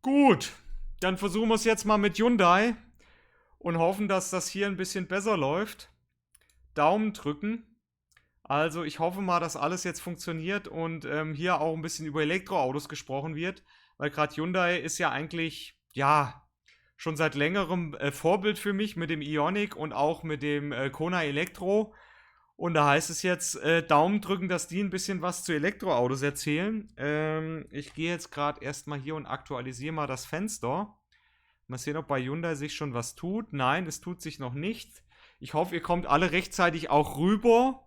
Gut, dann versuchen wir es jetzt mal mit Hyundai und hoffen, dass das hier ein bisschen besser läuft. Daumen drücken. Also ich hoffe mal, dass alles jetzt funktioniert und hier auch ein bisschen über Elektroautos gesprochen wird, weil gerade Hyundai ist ja eigentlich, ja, schon seit längerem Vorbild für mich mit dem Ioniq und auch mit dem Kona Elektro. Und da heißt es jetzt, Daumen drücken, dass die ein bisschen was zu Elektroautos erzählen. Ich gehe jetzt gerade erstmal hier und aktualisiere mal das Fenster. Mal sehen, ob bei Hyundai sich schon was tut. Nein, es tut sich noch nicht. Ich hoffe, ihr kommt alle rechtzeitig auch rüber.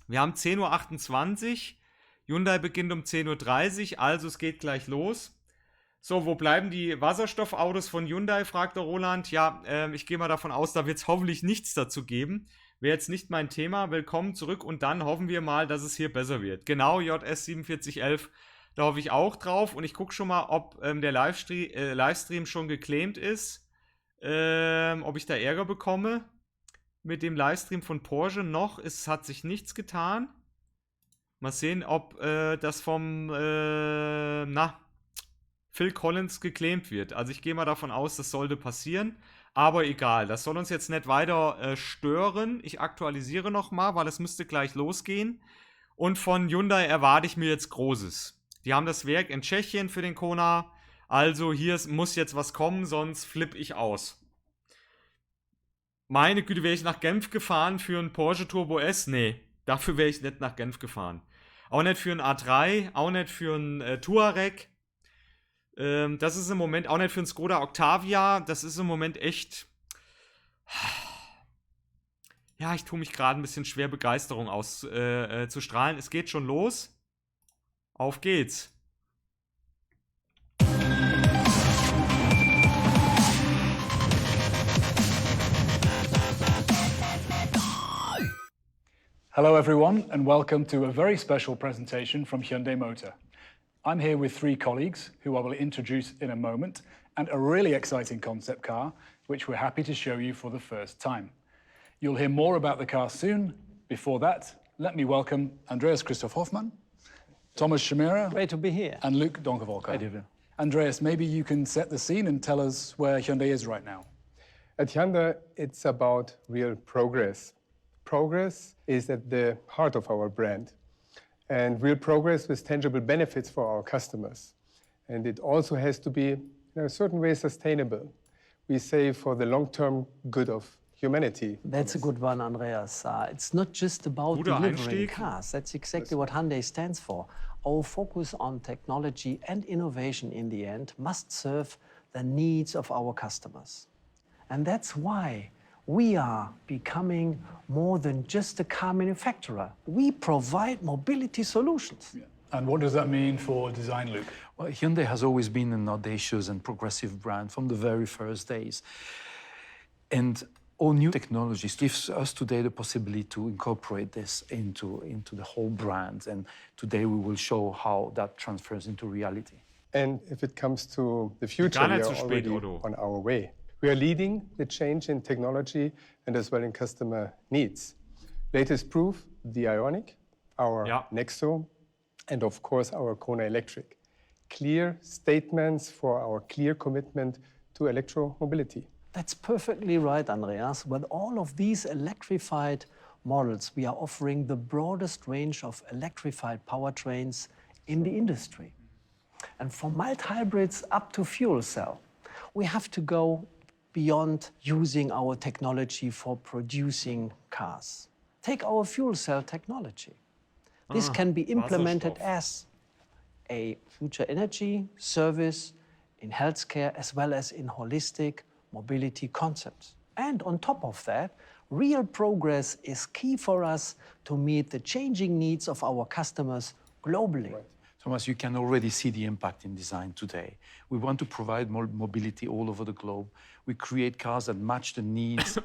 Wir haben 10:28 Uhr. Hyundai beginnt um 10:30 Uhr, also es geht gleich los. So, wo bleiben die Wasserstoffautos von Hyundai, fragt der Roland. Ja, ich gehe mal davon aus, da wird es hoffentlich nichts dazu geben. Wäre jetzt nicht mein Thema. Willkommen zurück und dann hoffen wir mal, dass es hier besser wird. Genau, JS 4711, da hoffe ich auch drauf. Und ich gucke schon mal, ob der Livestream schon geclaimed ist. Ob ich da Ärger bekomme mit dem Livestream von Porsche noch. Es hat sich nichts getan. Mal sehen, ob das vom Phil Collins geclaimed wird. Also ich gehe mal davon aus, das sollte passieren. Aber egal, das soll uns jetzt nicht weiter stören. Ich aktualisiere nochmal, weil es müsste gleich losgehen. Und von Hyundai erwarte ich mir jetzt Großes. Die haben das Werk in Tschechien für den Kona. Also hier muss jetzt was kommen, sonst flippe ich aus. Meine Güte, wäre ich nach Genf gefahren für einen Porsche Turbo S? Nee, dafür wäre ich nicht nach Genf gefahren. Auch nicht für einen A3, auch nicht für einen Touareg. Das ist im Moment auch nicht für einen Skoda Octavia. Das ist im Moment echt... Ja, ich tue mich gerade ein bisschen schwer, Begeisterung auszustrahlen. Es geht schon los. Auf geht's. Hello everyone and welcome to a very special presentation from Hyundai Motor. I'm here with three colleagues who I will introduce in a moment and a really exciting concept car which we're happy to show you for the first time. You'll hear more about the car soon. Before that, let me welcome Andreas Christoph Hoffmann, Thomas Schemera, Great to be here. and Luc Donkerwolke. Andreas, maybe you can set the scene and tell us where Hyundai is right now. At Hyundai, it's about real progress. Progress is at the heart of our brand, and real progress with tangible benefits for our customers. And it also has to be, in a certain way, sustainable. We say for the long-term good of humanity. That's a good one, Andreas. It's not just about Guter delivering Einstieg. cars. That's exactly what Hyundai stands for. Our focus on technology and innovation in the end must serve the needs of our customers. And that's why we are becoming more than just a car manufacturer. We provide mobility solutions. Yeah. And what does that mean for design, Luc? Well, Hyundai has always been an audacious and progressive brand from the very first days. And all new technologies gives us today the possibility to incorporate this into the whole brand. And today we will show how that transfers into reality. And if it comes to the future, Gar we nicht are zu spät, already Otto. on our way. We are leading the change in technology and as well in customer needs. Latest proof, the Ioniq, our Nexo, and of course our Kona Electric. Clear statements for our clear commitment to electromobility. That's perfectly right, Andreas. With all of these electrified models, we are offering the broadest range of electrified powertrains in the industry. And from mild hybrids up to fuel cell, we have to go beyond using our technology for producing cars. Take our fuel cell technology. This can be implemented as a future energy service in healthcare as well as in holistic mobility concepts. And on top of that, real progress is key for us to meet the changing needs of our customers globally. Right. Thomas, you can already see the impact in design today. We want to provide more mobility all over the globe. We create cars that match the needs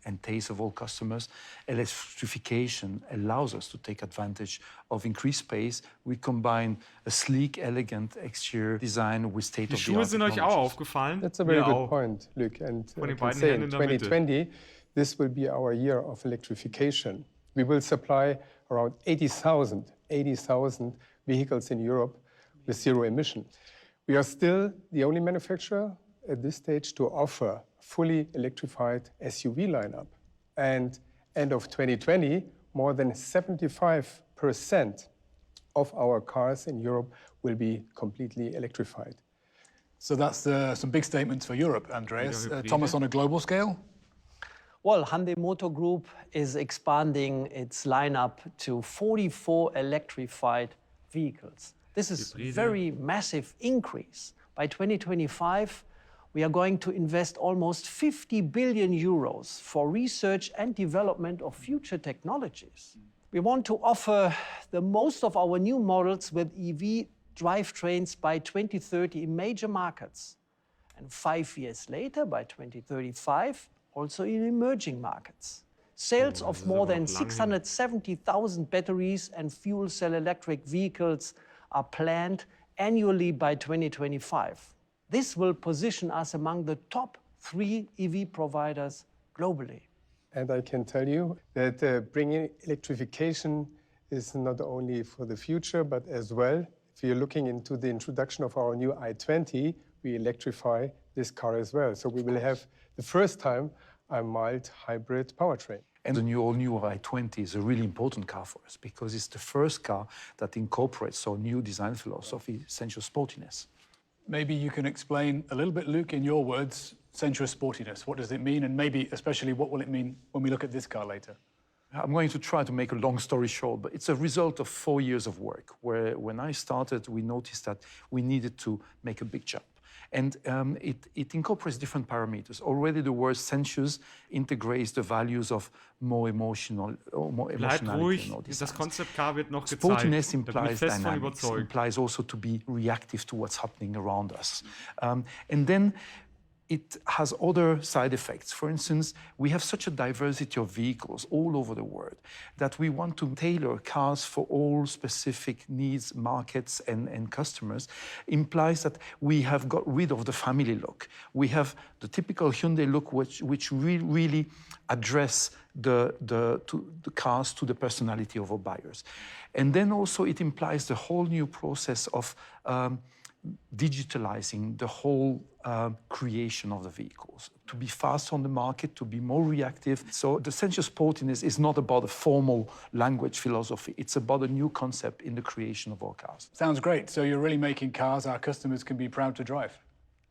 and tastes of all customers. Electrification allows us to take advantage of increased space. We combine a sleek, elegant exterior design with Die state-of-the-art Schuhe sind euch auch technologies. aufgefallen? That's a very Mir good auch. point, Luc. And Von den I can beiden say Händen in in der Mitte. 2020, this will be our year of electrification. We will supply around 80,000 vehicles in Europe with zero emission. We are still the only manufacturer at this stage to offer fully electrified SUV lineup. And end of 2020, more than 75% of our cars in Europe will be completely electrified. So that's some big statements for Europe, Andreas. Thomas, on a global scale? Well, Hyundai Motor Group is expanding its lineup to 44 electrified vehicles. This is a very massive increase. By 2025, we are going to invest almost 50 billion euros for research and development of future technologies. We want to offer the most of our new models with EV drivetrains by 2030 in major markets. And 5 years later, by 2035, also in emerging markets. Sales of more than 670,000 batteries and fuel cell electric vehicles are planned annually by 2025. This will position us among the top 3 EV providers globally. And I can tell you that bringing electrification is not only for the future, but as well, if you're looking into the introduction of our new i20, we electrify this car as well. So we will have the first time a mild hybrid powertrain. And the all-new i20 is a really important car for us because it's the first car that incorporates our new design philosophy, sensuous sportiness. Maybe you can explain a little bit, Luke, in your words, sensuous sportiness. What does it mean? And maybe especially what will it mean when we look at this car later? I'm going to try to make a long story short, but it's a result of 4 years of work where when I started, we noticed that we needed to make a big jump. And it incorporates different parameters. Already the word sensuous integrates the values of more emotional or more emotionality. Das Concept Car wird noch gezeigt. Sportiness implies dynamics, implies also to be reactive to what's happening around us. And then it has other side effects. For instance, we have such a diversity of vehicles all over the world that we want to tailor cars for all specific needs, markets, and customers. Implies that we have got rid of the family look. We have the typical Hyundai look, which really address the cars to the personality of our buyers. And then also it implies the whole new process of digitalizing the whole creation of the vehicles, to be fast on the market, to be more reactive. So the sensuous sportiness is not about a formal language philosophy. It's about a new concept in the creation of our cars. Sounds great. So you're really making cars our customers can be proud to drive.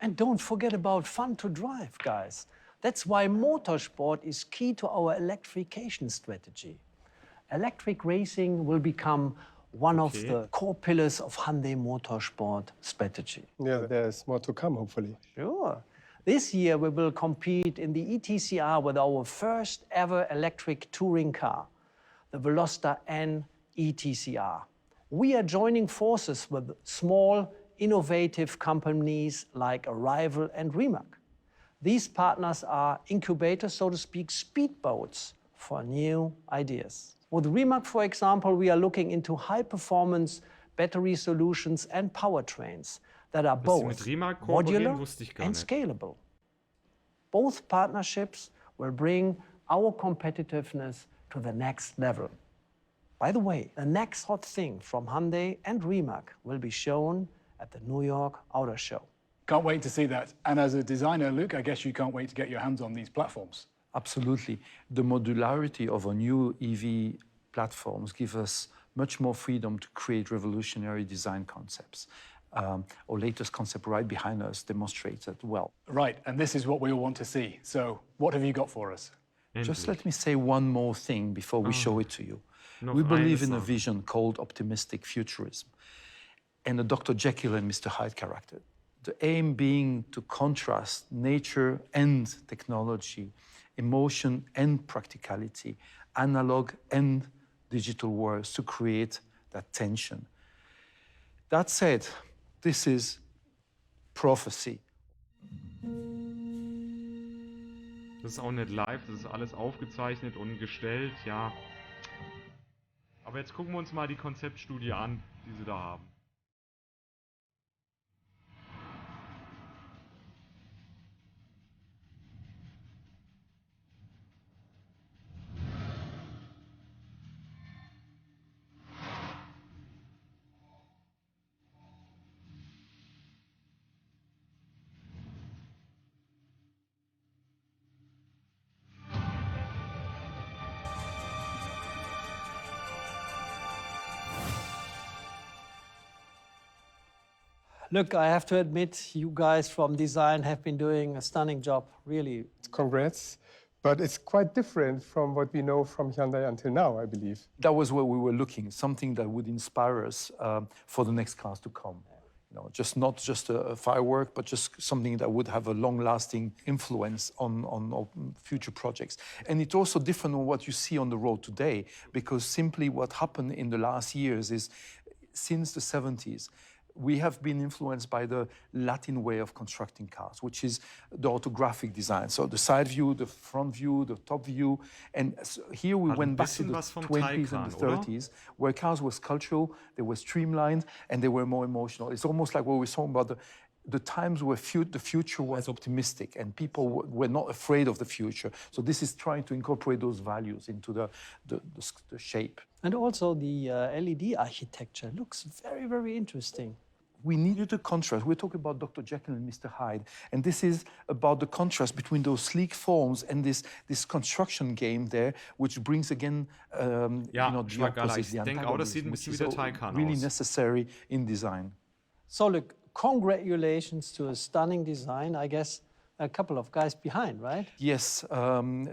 And don't forget about fun to drive, guys. That's why motorsport is key to our electrification strategy. Electric racing will become one of the core pillars of Hyundai Motorsport strategy. Yeah, there's more to come, hopefully. Sure. This year we will compete in the ETCR with our first ever electric touring car, the Veloster N ETCR. We are joining forces with small, innovative companies like Arrival and Rimac. These partners are incubators, so to speak, speedboats for new ideas. With Rimac, for example, we are looking into high-performance battery solutions and powertrains that are both modular and scalable. Both partnerships will bring our competitiveness to the next level. By the way, the next hot thing from Hyundai and Rimac will be shown at the New York Auto Show. Can't wait to see that. And as a designer, Luke, I guess you can't wait to get your hands on these platforms. Absolutely. The modularity of our new EV platforms give us much more freedom to create revolutionary design concepts. Our latest concept right behind us demonstrates that well. Right, and this is what we all want to see. So what have you got for us? Just let me say one more thing before we show it to you. We believe in a vision called optimistic futurism and a Dr. Jekyll and Mr. Hyde character. The aim being to contrast nature and technology, emotion and practicality, analog and digital worlds to create that tension. That said, this is prophecy. Das ist auch nicht live, das ist alles aufgezeichnet und gestellt, ja. Aber jetzt gucken wir uns mal die Konzeptstudie an, die sie da haben. Look, I have to admit, you guys from design have been doing a stunning job, really. Congrats. But it's quite different from what we know from Hyundai until now, I believe. That was where we were looking, something that would inspire us for the next cars to come. You know, not just a firework, but just something that would have a long-lasting influence on future projects. And it's also different from what you see on the road today, because simply what happened in the last years is, since the 70s, we have been influenced by the Latin way of constructing cars, which is the orthographic design. So the side view, the front view, the top view. And so here we went back to the 20s and the 30s, where cars were sculptural, they were streamlined, and they were more emotional. It's almost like what we were talking about, the times where the future was optimistic and people were not afraid of the future. So this is trying to incorporate those values into the shape. And also the LED architecture looks very, very interesting. We needed a contrast. We're talking about Dr. Jekyll and Mr. Hyde. And this is about the contrast between those sleek forms and this construction game there, which brings again, the opposite, the antagonism, which is really necessary in design. So look, congratulations to a stunning design. I guess a couple of guys behind, right? Yes,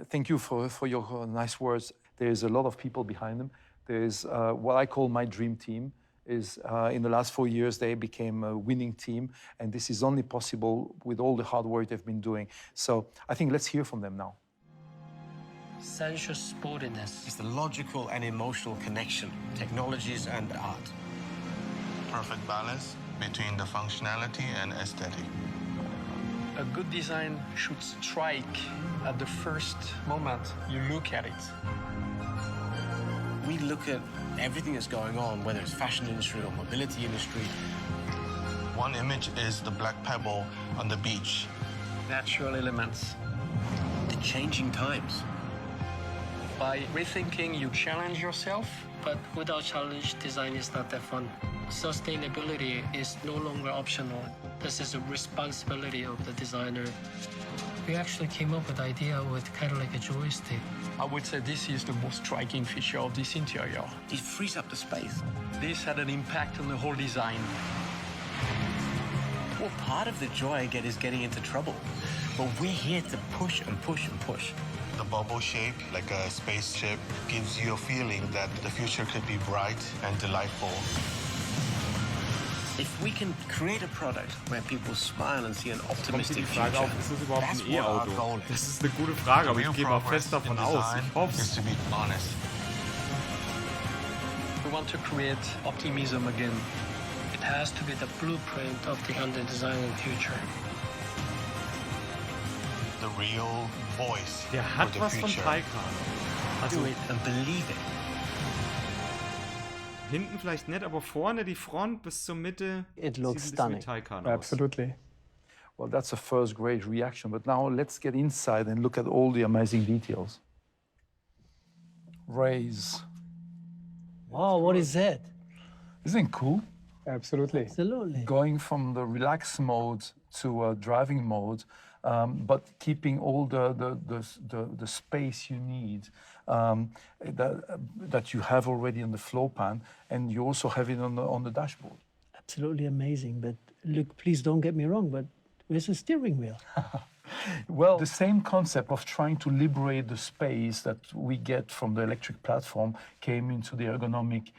thank you for your nice words. There's a lot of people behind them. There's what I call my dream team. In the last 4 years, they became a winning team, and this is only possible with all the hard work they've been doing. So I think let's hear from them now. Sensuous sportiness is the logical and emotional connection, technologies and art. Perfect balance between the functionality and aesthetic. A good design should strike at the first moment you look at it. We look at everything that's going on, whether it's fashion industry or mobility industry. One image is the black pebble on the beach. Natural elements. The changing times. By rethinking, you challenge yourself. But without challenge, design is not that fun. Sustainability is no longer optional. This is a responsibility of the designer. We actually came up with the idea with kind of like a joystick. I would say this is the most striking feature of this interior. It frees up the space. This had an impact on the whole design. Well, part of the joy I get is getting into trouble. But we're here to push and push and push. The bubble shape, like a spaceship, gives you a feeling that the future could be bright and delightful. If we can create a product where people smile and see an optimistic future, ist das überhaupt ein E-Auto? Das ist eine gute Frage, aber ich gehe mal fest davon aus. Ich hoffe es. We want to create optimism again. It has to be the blueprint of the Hyundai design and future. The real voice. Der hat for the was von future. Taycan. Also Do it and believe it. hinten vielleicht nicht, aber vorne die Front bis zur Mitte It sieht looks ein bisschen stunning. wie Taycan aus. Absolutely. Well, that's a first great reaction. But now let's get inside and look at all the amazing details. Raise. Wow, what is that? Isn't it cool? Absolutely. Absolutely. Going from the relaxed mode to a driving mode, but keeping all the space you need that you have already on the floor pan, and you also have it on the dashboard. Absolutely amazing. But look, please don't get me wrong, but where's the steering wheel? Well, the same concept of trying to liberate the space that we get from the electric platform came into the ergonomic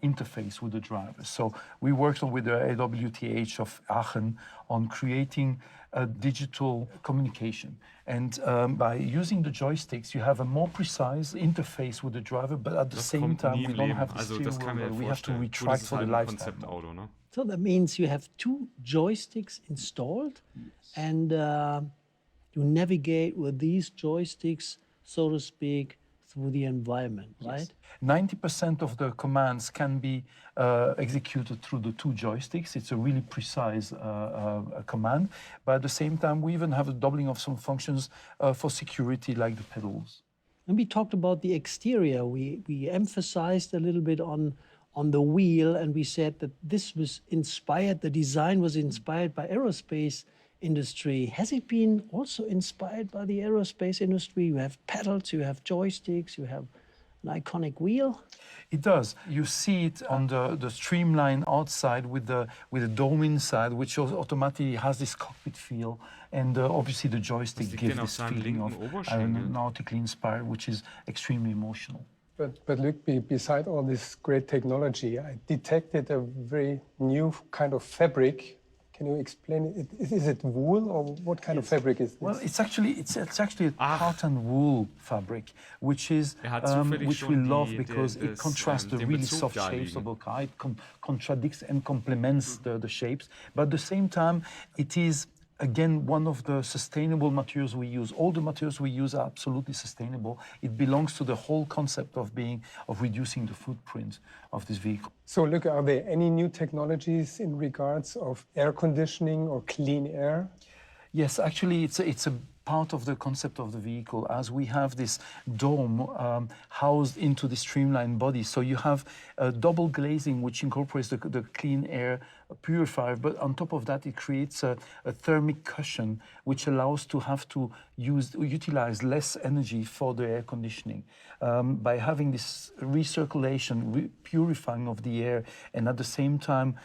interface with the driver. So we worked with the AWTH of Aachen on creating a digital communication. And by using the joysticks, you have a more precise interface with the driver, but at the Das same kommt time, nie we im don't Leben. have the Also steering das kann wheel. man We ja have to vorstellen. Gut, das retract ist for the halt ein lifestyle. Konzeptauto, ne? So that means you have 2 joysticks installed, and you navigate with these joysticks, so to speak, through the environment, right? 90% of the commands can be executed through the 2 joysticks. It's a really precise command. But at the same time, we even have a doubling of some functions for security, like the pedals. And we talked about the exterior. We emphasized a little bit on the wheel, and we said that this was inspired, the design was inspired by aerospace industry. Has it been also inspired by the aerospace industry? You have pedals, you have joysticks, you have an iconic wheel. It does. You see it on the streamline outside with the dome inside, which automatically has this cockpit feel, and obviously the joystick liegt gives denn auf this seinem feeling linken of Oberschenkel? nautically inspired, which is extremely emotional. But look, beside all this great technology, I detected a very new kind of fabric. Can you explain it? Is it wool or what kind of fabric is this? Well, it's actually a cotton wool fabric, which is hat zufällig which we schon love because it das, contrasts the den really Bezug soft da shapes of liegen. the car. It contradicts and complements the shapes, but at the same time, it is again one of the sustainable materials we use. All the materials we use are absolutely sustainable. It belongs to the whole concept of reducing the footprint of this vehicle. So look, are there any new technologies in regards of air conditioning or clean air? Yes, actually, it's a part of the concept of the vehicle, as we have this dome housed into the streamlined body. So you have a double glazing, which incorporates the clean air purifier, but on top of that, it creates a thermic cushion, which allows to have to utilize less energy for the air conditioning. By having this recirculation, purifying of the air, and at the same time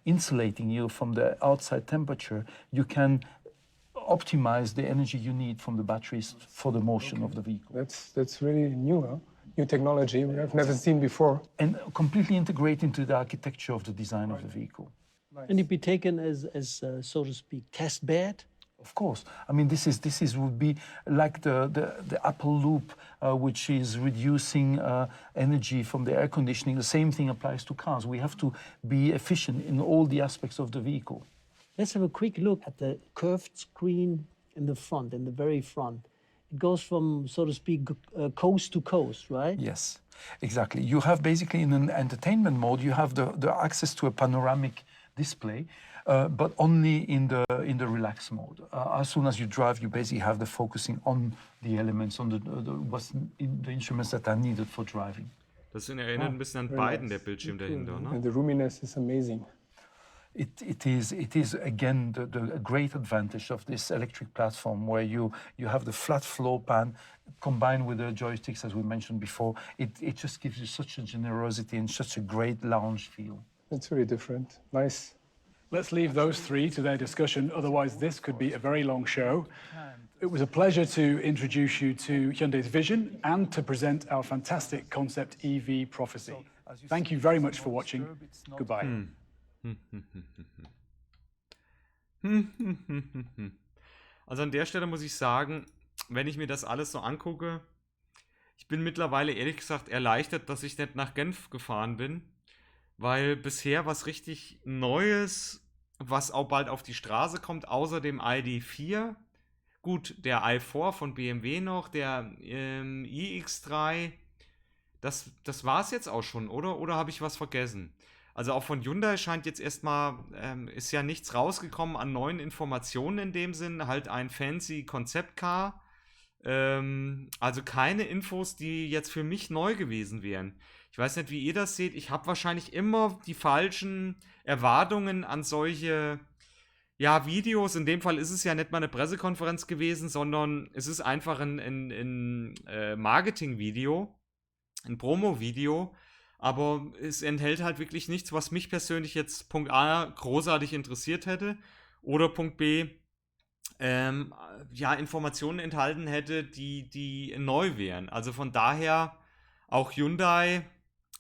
insulating you from the outside temperature, you can optimize the energy you need from the batteries for the motion of the vehicle. That's really new, huh? New technology we have never seen before. And completely integrate into the architecture of the design of the vehicle. And it be taken as so to speak, test bed. Of course. I mean, this would be like the Apple loop, which is reducing energy from the air conditioning. The same thing applies to cars. We have to be efficient in all the aspects of the vehicle. Let's have a quick look at the curved screen in the front, in the very front. It goes from, so to speak, coast to coast, right? Yes, exactly. You have basically in an entertainment mode, you have the access to a panoramic display, but only in the relax mode. As soon as you drive, you basically have the focusing on the elements, on the instruments that are needed for driving. Das erinnert ein bisschen an beiden, der Bildschirm dahinter, ne? And the roominess is amazing. It is again the great advantage of this electric platform, where you have the flat floor pan combined with the joysticks, as we mentioned before. It just gives you such a generosity and such a great lounge feel. It's very different. Nice. Let's leave those three to their discussion, otherwise this could be a very long show. It was a pleasure to introduce you to Hyundai's vision and to present our fantastic concept EV prophecy. Thank you very much for watching. Goodbye. Also an der Stelle muss ich sagen, wenn ich mir das alles so angucke, ich bin mittlerweile ehrlich gesagt erleichtert, dass ich nicht nach Genf gefahren bin, weil bisher was richtig Neues, was auch bald auf die Straße kommt, außer dem ID.4, gut, der i4 von BMW noch, der iX3, das war es jetzt auch schon, oder? Oder habe ich was vergessen? Also auch von Hyundai scheint jetzt erstmal, ist ja nichts rausgekommen an neuen Informationen in dem Sinn, halt ein fancy Konzeptcar. Also keine Infos, die jetzt für mich neu gewesen wären. Ich weiß nicht, wie ihr das seht. Ich habe wahrscheinlich immer die falschen Erwartungen an solche Videos. In dem Fall ist es ja nicht mal eine Pressekonferenz gewesen, sondern es ist einfach ein Marketing-Video, ein Promo-Video. Aber es enthält halt wirklich nichts, was mich persönlich jetzt Punkt A großartig interessiert hätte oder Punkt B Informationen enthalten hätte, die neu wären. Also von daher auch Hyundai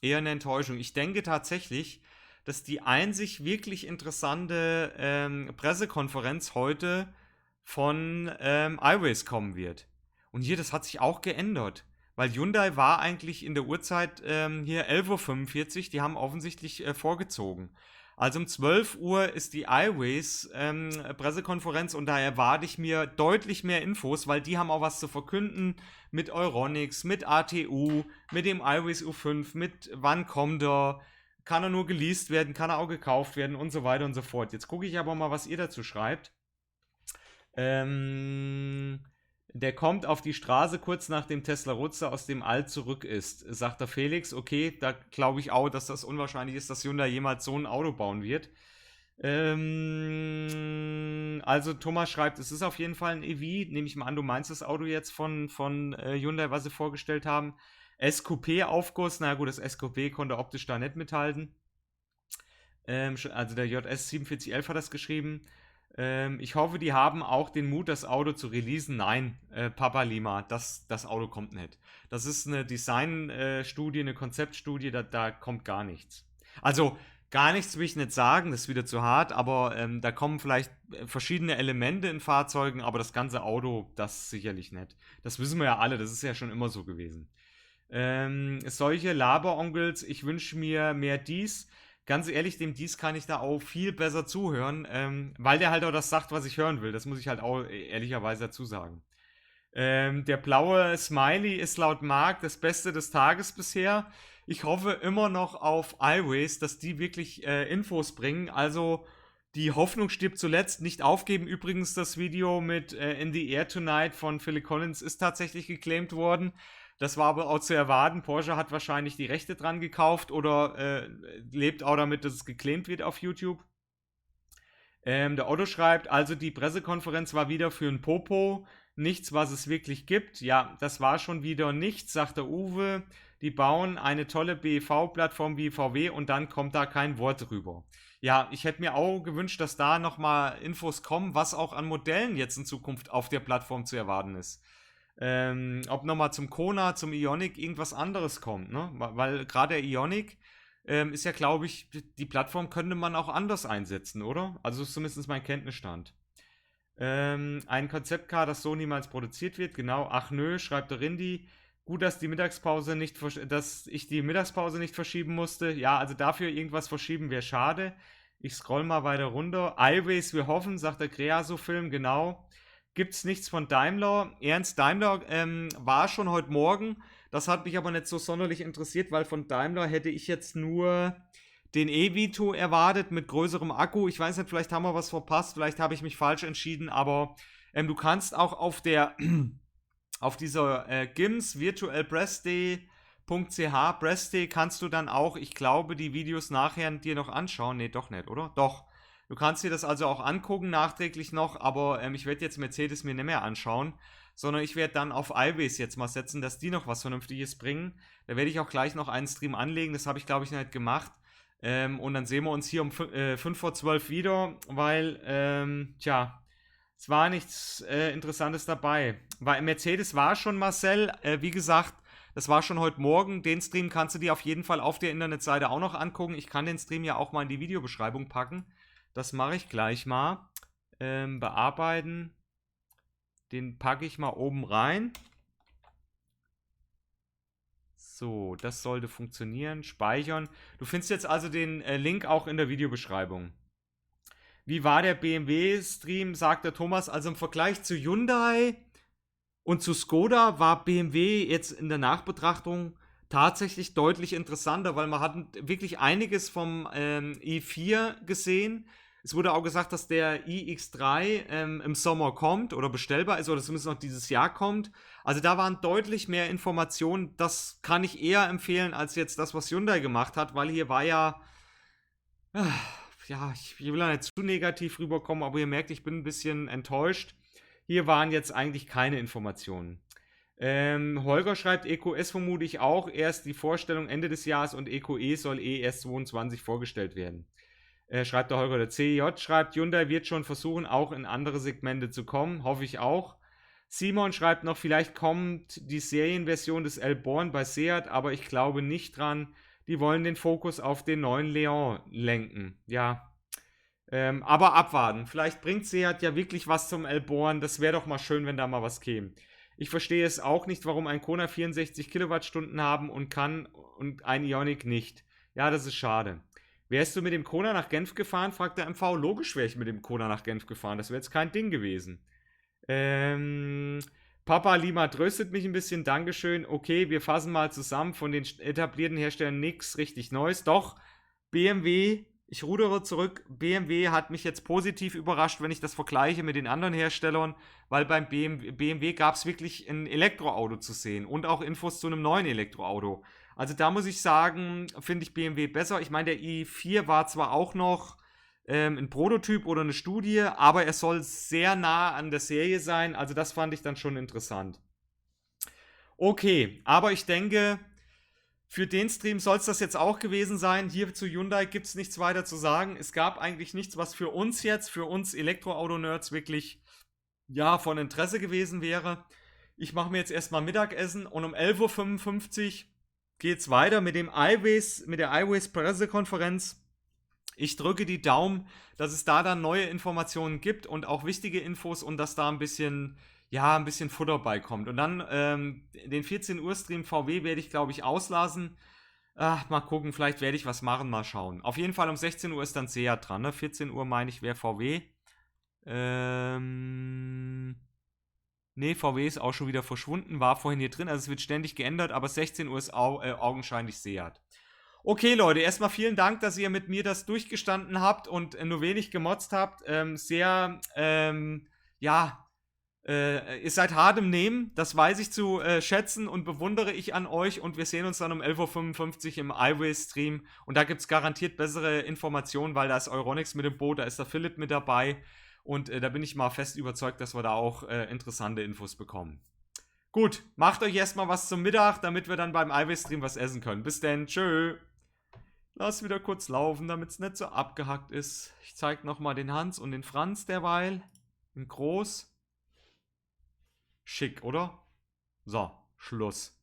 eher eine Enttäuschung. Ich denke tatsächlich, dass die einzig wirklich interessante Pressekonferenz heute von iWays kommen wird. Und hier, das hat sich auch geändert. Weil Hyundai war eigentlich in der Uhrzeit hier 11:45 Uhr, die haben offensichtlich vorgezogen. Also um 12 Uhr ist die iWays Pressekonferenz und da erwarte ich mir deutlich mehr Infos, weil die haben auch was zu verkünden mit Euronics, mit ATU, mit dem iWays U5, mit wann kommt er, kann er nur geleast werden, kann er auch gekauft werden und so weiter und so fort. Jetzt gucke ich aber mal, was ihr dazu schreibt. Der kommt auf die Straße kurz nachdem Tesla Roadster aus dem All zurück ist, sagt der Felix. Okay, da glaube ich auch, dass das unwahrscheinlich ist, dass Hyundai jemals so ein Auto bauen wird. Also Thomas schreibt, es ist auf jeden Fall ein EV. Nehme ich mal an, du meinst das Auto jetzt von Hyundai, was sie vorgestellt haben. SQP-Aufguss, na gut, das SQP konnte optisch da nicht mithalten. Also der JS 4711 hat das geschrieben. Ich hoffe, die haben auch den Mut, das Auto zu releasen. Nein, Papa Lima, das Auto kommt nicht. Das ist eine Design-Studie, eine Konzeptstudie, da kommt gar nichts. Also gar nichts will ich nicht sagen, das ist wieder zu hart, aber da kommen vielleicht verschiedene Elemente in Fahrzeugen, aber das ganze Auto, das sicherlich nicht. Das wissen wir ja alle, das ist ja schon immer so gewesen. Solche Laberonkels, ich wünsche mir mehr dies. Ganz ehrlich, dem dies kann ich da auch viel besser zuhören, weil der halt auch das sagt, was ich hören will. Das muss ich halt auch ehrlicherweise dazu sagen. Der blaue Smiley ist laut Marc das Beste des Tages bisher. Ich hoffe immer noch auf iWays, dass die wirklich Infos bringen. Also die Hoffnung stirbt zuletzt, nicht aufgeben. Übrigens, das Video mit In the Air Tonight von Phil Collins ist tatsächlich geclaimt worden. Das war aber auch zu erwarten. Porsche hat wahrscheinlich die Rechte dran gekauft oder lebt auch damit, dass es geclaimt wird auf YouTube. Der Otto schreibt, also die Pressekonferenz war wieder für ein Popo. Nichts, was es wirklich gibt. Ja, das war schon wieder nichts, sagt der Uwe. Die bauen eine tolle BEV-Plattform wie VW und dann kommt da kein Wort drüber. Ja, ich hätte mir auch gewünscht, dass da nochmal Infos kommen, was auch an Modellen jetzt in Zukunft auf der Plattform zu erwarten ist. Ob nochmal zum Kona, zum Ioniq irgendwas anderes kommt, ne? Weil gerade der Ioniq ist ja, glaube ich, die Plattform könnte man auch anders einsetzen, oder? Also ist zumindest mein Kenntnisstand. Ein Konzeptcar, das so niemals produziert wird, genau. Ach nö, schreibt der Rindi. Gut, dass ich die Mittagspause nicht verschieben musste. Ja, also dafür irgendwas verschieben wäre schade. Ich scroll mal weiter runter. iWays, wir hoffen, sagt der Creaso-Film, genau. Gibt's nichts von Daimler. Ernst Daimler war schon heute Morgen. Das hat mich aber nicht so sonderlich interessiert, weil von Daimler hätte ich jetzt nur den E-Vito erwartet mit größerem Akku. Ich weiß nicht, vielleicht haben wir was verpasst, vielleicht habe ich mich falsch entschieden, aber du kannst auch auf dieser GIMS virtuell pressday.ch Pressday kannst du dann auch, ich glaube, die Videos nachher dir noch anschauen. Nee, doch nicht, oder? Doch. Du kannst dir das also auch angucken, nachträglich noch, aber ich werde jetzt Mercedes mir nicht mehr anschauen, sondern ich werde dann auf iWays jetzt mal setzen, dass die noch was Vernünftiges bringen. Da werde ich auch gleich noch einen Stream anlegen, das habe ich, glaube ich, noch nicht gemacht. Und dann sehen wir uns hier um 5 vor 12 wieder, weil, es war nichts Interessantes dabei. Weil Mercedes war schon, Marcel, wie gesagt, das war schon heute Morgen. Den Stream kannst du dir auf jeden Fall auf der Internetseite auch noch angucken. Ich kann den Stream ja auch mal in die Videobeschreibung packen. Das mache ich gleich mal. Bearbeiten. Den packe ich mal oben rein. So, das sollte funktionieren. Speichern. Du findest jetzt also den Link auch in der Videobeschreibung. Wie war der BMW-Stream, sagt der Thomas. Also im Vergleich zu Hyundai und zu Skoda war BMW jetzt in der Nachbetrachtung tatsächlich deutlich interessanter, weil man hat wirklich einiges vom i4 gesehen. Es wurde auch gesagt, dass der iX3 im Sommer kommt oder bestellbar ist oder zumindest noch dieses Jahr kommt. Also da waren deutlich mehr Informationen. Das kann ich eher empfehlen als jetzt das, was Hyundai gemacht hat, weil hier war ja, ich will ja nicht zu negativ rüberkommen, aber ihr merkt, ich bin ein bisschen enttäuscht. Hier waren jetzt eigentlich keine Informationen. Holger schreibt, EQS vermute ich auch erst die Vorstellung Ende des Jahres und EQE soll erst 22 vorgestellt werden. Schreibt der Holger. Der CJ schreibt, Hyundai wird schon versuchen, auch in andere Segmente zu kommen. Hoffe ich auch. Simon schreibt noch, vielleicht kommt die Serienversion des Elborn bei Seat, aber ich glaube nicht dran. Die wollen den Fokus auf den neuen Leon lenken. Ja. Aber abwarten. Vielleicht bringt Seat ja wirklich was zum Elborn. Das wäre doch mal schön, wenn da mal was käme. Ich verstehe es auch nicht, warum ein Kona 64 Kilowattstunden haben und kann und ein Ioniq nicht. Ja, das ist schade. Wärst du mit dem Kona nach Genf gefahren, fragt der MV. Logisch wäre ich mit dem Kona nach Genf gefahren. Das wäre jetzt kein Ding gewesen. Papa Lima tröstet mich ein bisschen. Dankeschön. Okay, wir fassen mal zusammen. Von den etablierten Herstellern nichts richtig Neues. Doch, BMW, ich rudere zurück. BMW hat mich jetzt positiv überrascht, wenn ich das vergleiche mit den anderen Herstellern, weil beim BMW gab es wirklich ein Elektroauto zu sehen und auch Infos zu einem neuen Elektroauto. Also da muss ich sagen, finde ich BMW besser. Ich meine, der i4 war zwar auch noch ein Prototyp oder eine Studie, aber er soll sehr nah an der Serie sein. Also das fand ich dann schon interessant. Okay, aber ich denke, für den Stream soll es das jetzt auch gewesen sein. Hier zu Hyundai gibt es nichts weiter zu sagen. Es gab eigentlich nichts, was für uns Elektroauto-Nerds wirklich, ja, von Interesse gewesen wäre. Ich mache mir jetzt erstmal Mittagessen und um 11:55 Uhr geht es weiter mit der Pressekonferenz. Ich drücke die Daumen, dass es da dann neue Informationen gibt und auch wichtige Infos und dass da ein bisschen Futter beikommt. Und dann den 14 Uhr Stream VW werde ich, glaube ich, auslassen. Mal gucken, vielleicht werde ich was machen, mal schauen. Auf jeden Fall um 16 Uhr ist dann Seat dran, ne? 14 Uhr meine ich, wäre VW. Ne, VW ist auch schon wieder verschwunden, war vorhin hier drin, also es wird ständig geändert, aber 16 Uhr ist augenscheinlich Seat. Okay, Leute, erstmal vielen Dank, dass ihr mit mir das durchgestanden habt und nur wenig gemotzt habt. Ihr seid hart im Nehmen, das weiß ich zu schätzen und bewundere ich an euch und wir sehen uns dann um 11:55 Uhr im iWay-Stream und da gibt es garantiert bessere Informationen, weil da ist Euronics mit dem Boot, da ist der Philipp mit dabei und da bin ich mal fest überzeugt, dass wir da auch interessante Infos bekommen. Gut, macht euch erstmal was zum Mittag, damit wir dann beim iWay-Stream was essen können. Bis dann, tschö. Lass wieder kurz laufen, damit es nicht so abgehackt ist. Ich zeige nochmal den Hans und den Franz derweil. In groß. Schick, oder? So, Schluss.